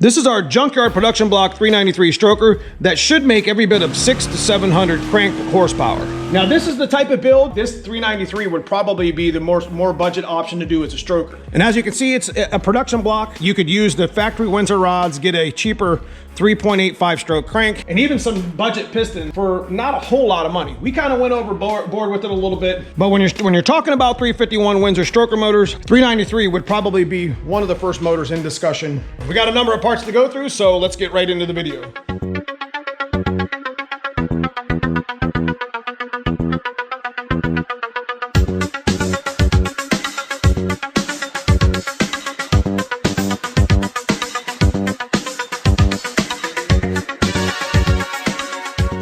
This is our Junkyard production block 393 stroker that should make every bit of 600 to 700 crank horsepower. Now this is the type of build, this 393 would probably be the more budget option to do as a stroker. And as you can see, it's a production block. You could use the factory Windsor rods, get a cheaper 3.85 stroke crank, and even some budget piston for not a whole lot of money. We kind of went overboard with it a little bit, but when you're talking about 351 Windsor stroker motors, 393 would probably be one of the first motors in discussion. We got a number of parts to go through, so let's get right into the video.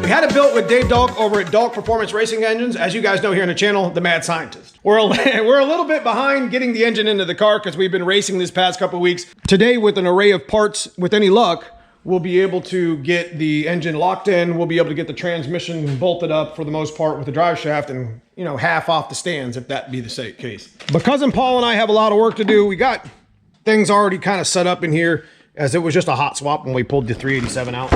We had it built with Dave Dalk over at Dalk Performance Racing Engines. As you guys know here on the channel, the mad scientist. We're a little bit behind getting the engine into the car because we've been racing this past couple weeks. Today, with an array of parts, with any luck, we'll be able to get the engine locked in. We'll be able to get the transmission bolted up for the most part with the drive shaft and, you know, half off the stands if that be the case. But Cousin Paul and I have a lot of work to do. We got things already kind of set up in here as it was just a hot swap when we pulled the 387 out.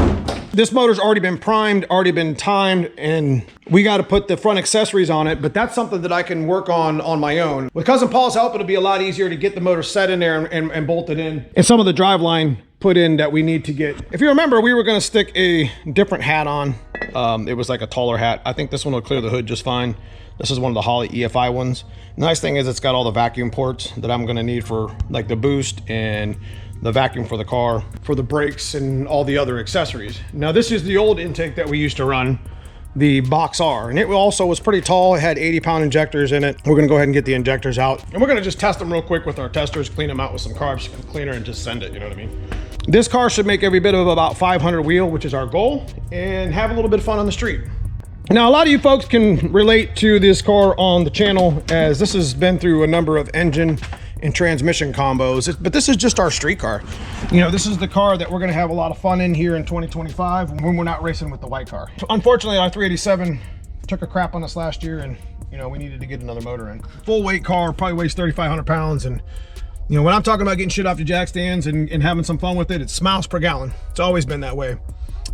This motor's already been primed, already been timed, and we got to put the front accessories on it, but that's something that I can work on my own. With Cousin Paul's help, it'll be a lot easier to get the motor set in there and bolted in. And some of the driveline put in that we need to get. If you remember, we were going to stick a different hat on. It was like a taller hat. I think this one will clear the hood just fine. This is one of the Holley EFI ones. The nice thing is it's got all the vacuum ports that I'm going to need for like the boost and the vacuum for the car, for the brakes and all the other accessories. Now this is the old intake that we used to run, the Box R, and it also was pretty tall. It had 80-pound injectors in it. We're gonna go ahead and get the injectors out, and we're gonna just test them real quick with our testers, clean them out with some carb cleaner and just send it, you know what I mean? This car should make every bit of about 500 wheel, which is our goal, and have a little bit of fun on the street. Now, a lot of you folks can relate to this car on the channel, as this has been through a number of engine and transmission combos, but this is just our street car. You know, this is the car that we're gonna have a lot of fun in here in 2025 when we're not racing with the white car. Unfortunately, our 387 took a crap on us last year, and you know, we needed to get another motor in. Full weight car, probably weighs 3,500 pounds, and you know, when I'm talking about getting shit off the jack stands and having some fun with it, it's miles per gallon. It's always been that way,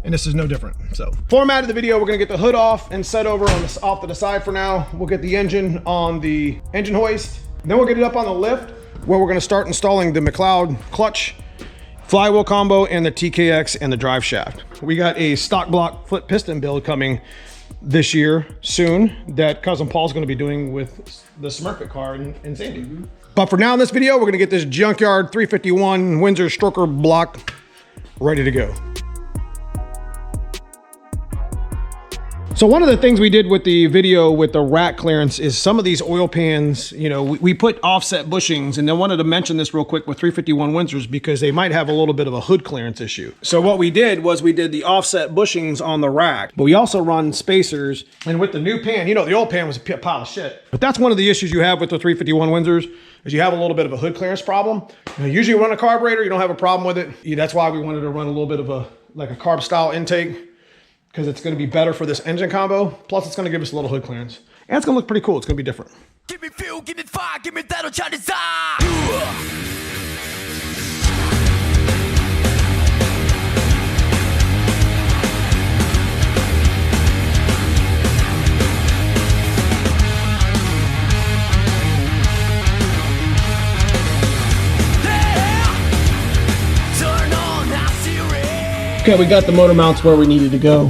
and this is no different. So, format of the video, we're gonna get the hood off and set over on this, off to the side for now. We'll get the engine on the engine hoist, then we'll get it up on the lift, where we're gonna start installing the McLeod clutch, flywheel combo, and the TKX and the drive shaft. We got a stock block flip piston build coming this year soon that Cousin Paul's gonna be doing with the Smurfit car in Sandy. But for now in this video, we're gonna get this Junkyard 351 Windsor stroker block ready to go. So one of the things we did with the video with the rack clearance is some of these oil pans, you know, we put offset bushings, and I wanted to mention this real quick with 351 Windsors because they might have a little bit of a hood clearance issue. So what we did was we did the offset bushings on the rack, but we also run spacers. And with the new pan, you know, the old pan was a pile of shit. But that's one of the issues you have with the 351 Windsors is you have a little bit of a hood clearance problem. You know, usually you run a carburetor, you don't have a problem with it. That's why we wanted to run a little bit of a, like a carb style intake, because it's going to be better for this engine combo. Plus it's going to give us a little hood clearance. And it's going to look pretty cool. It's going to be different. Give me fuel, give me fire, give me that on Chinese side. Okay, we got the motor mounts where we needed to go.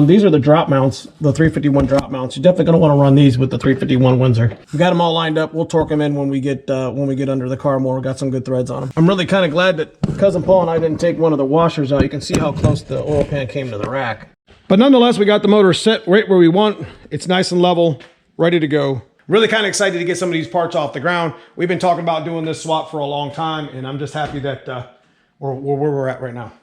These are the drop mounts, the 351 drop mounts. You're definitely gonna wanna run these with the 351 Windsor. We got them all lined up. We'll torque them in when we get under the car more. We got some good threads on them. I'm really kind of glad that Cousin Paul and I didn't take one of the washers out. You can see how close the oil pan came to the rack. But nonetheless, we got the motor set right where we want. It's nice and level, ready to go. Really kind of excited to get some of these parts off the ground. We've been talking about doing this swap for a long time, and I'm just happy that we're where we're at right now.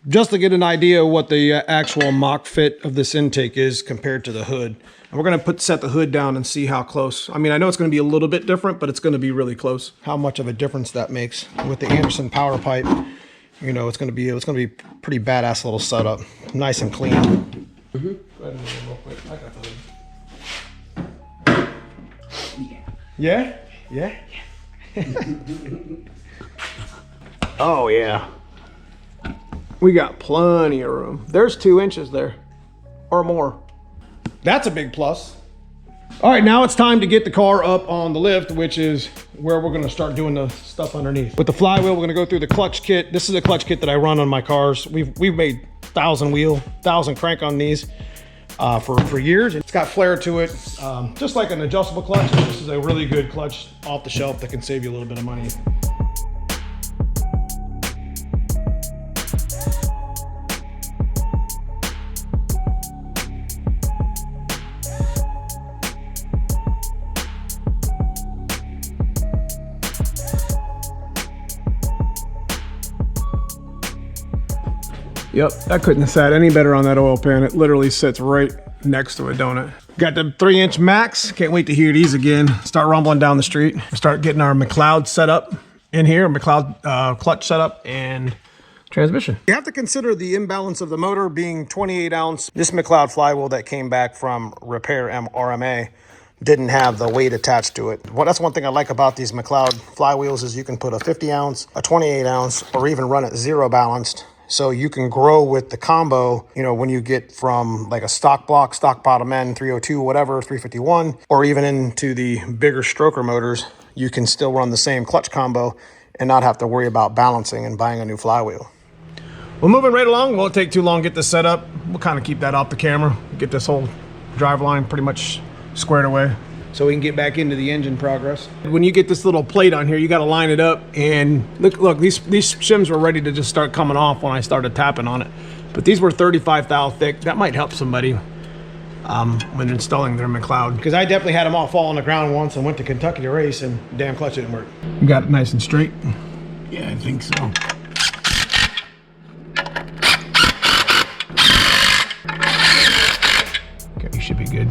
Just to get an idea of what the actual mock fit of this intake is compared to the hood. And we're gonna set the hood down and see how close. I mean, I know it's gonna be a little bit different, but it's gonna be really close. How much of a difference that makes with the Anderson power pipe. You know, it's gonna be pretty badass little setup. Nice and clean. Go ahead and move it real quick. I got the hood. Yeah? Yeah? Oh yeah. We got plenty of room. There's 2 inches there or more. That's a big plus. All right, now it's time to get the car up on the lift, which is where we're gonna start doing the stuff underneath. With the flywheel, we're gonna go through the clutch kit. This is a clutch kit that I run on my cars. We've made 1,000 crank on these for years. It's got flair to it, just like an adjustable clutch. This is a really good clutch off the shelf that can save you a little bit of money. Yep, that couldn't have sat any better on that oil pan. It literally sits right next to it, don't it? Got the 3-inch max. Can't wait to hear these again. Start rumbling down the street. Start getting our McLeod set up in here, McLeod clutch setup and transmission. You have to consider the imbalance of the motor being 28 ounce. This McLeod flywheel that came back from repair RMA didn't have the weight attached to it. Well, that's one thing I like about these McLeod flywheels is you can put a 50 ounce, a 28 ounce, or even run it 0 balanced. So you can grow with the combo, you know, when you get from like a stock block, stock bottom end, 302, whatever, 351, or even into the bigger stroker motors, you can still run the same clutch combo and not have to worry about balancing and buying a new flywheel. We're moving right along. Won't take too long to get this set up. We'll kind of keep that off the camera, get this whole Driveline pretty much squared away, so we can get back into the engine progress. When you get this little plate on here, you got to line it up, and look, these shims were ready to just start coming off when I started tapping on it, but these were 35 thou thick. That might help somebody when installing their McLeod, because I definitely had them all fall on the ground once and went to Kentucky to race, and damn clutch didn't work. You got it nice and straight? Yeah, I think so. Okay, you should be good.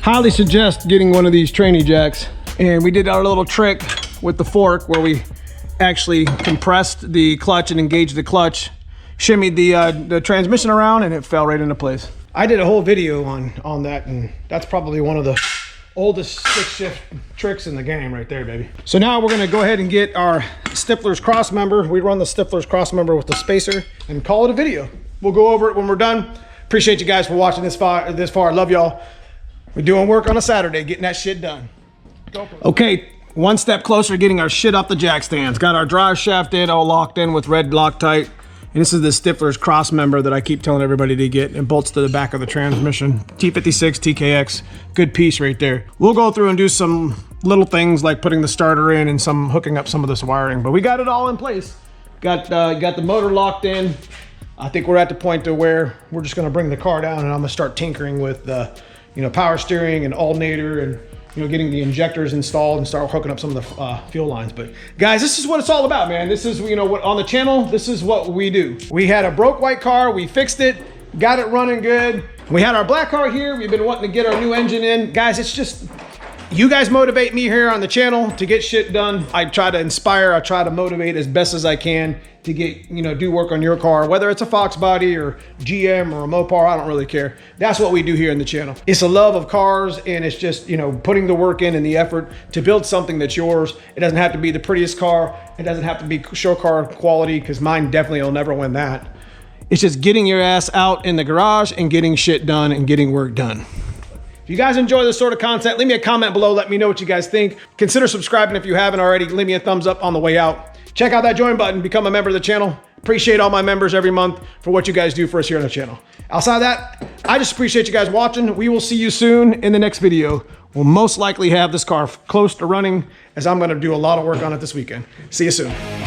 Highly suggest getting one of these trainee jacks. And we did our little trick with the fork where we actually compressed the clutch and engaged the clutch, shimmied the transmission around, and it fell right into place. I did a whole video on that, and that's probably one of the oldest stick shift tricks in the game right there, baby. So now we're gonna go ahead and get our Stifler's cross member. We run the Stifler's cross member with the spacer and call it a video. We'll go over it when we're done. Appreciate you guys for watching this far. Love y'all. We're doing work on a Saturday, getting that shit done. Okay, one step closer to getting our shit off the jack stands. Got our drive shaft in, all locked in with red Loctite. And this is the Stifler's cross member that I keep telling everybody to get, and bolts to the back of the transmission. T56, TKX, good piece right there. We'll go through and do some little things like putting the starter in and some hooking up some of this wiring, but we got it all in place. Got the motor locked in. I think we're at the point to where we're just gonna bring the car down, and I'm gonna start tinkering with the power steering and alternator, and getting the injectors installed and start hooking up some of the fuel lines. But guys, this is what it's all about, man. This is what on the channel, this is what we do. We had a broke white car, we fixed it, got it running good. We had our black car here, we've been wanting to get our new engine in. Guys, it's just, you guys motivate me here on the channel to get shit done. I try to inspire, I try to motivate as best as I can to get, do work on your car, whether it's a Fox body or GM or a Mopar, I don't really care. That's what we do here in the channel. It's a love of cars, and it's just, putting the work in and the effort to build something that's yours. It doesn't have to be the prettiest car. It doesn't have to be show car quality, because mine definitely will never win that. It's just getting your ass out in the garage and getting shit done and getting work done. If you guys enjoy this sort of content, leave me a comment below. Let me know what you guys think. Consider subscribing if you haven't already. Leave me a thumbs up on the way out. Check out that join button. Become a member of the channel. Appreciate all my members every month for what you guys do for us here on the channel. Outside of that, I just appreciate you guys watching. We will see you soon in the next video. We'll most likely have this car close to running, as I'm going to do a lot of work on it this weekend. See you soon.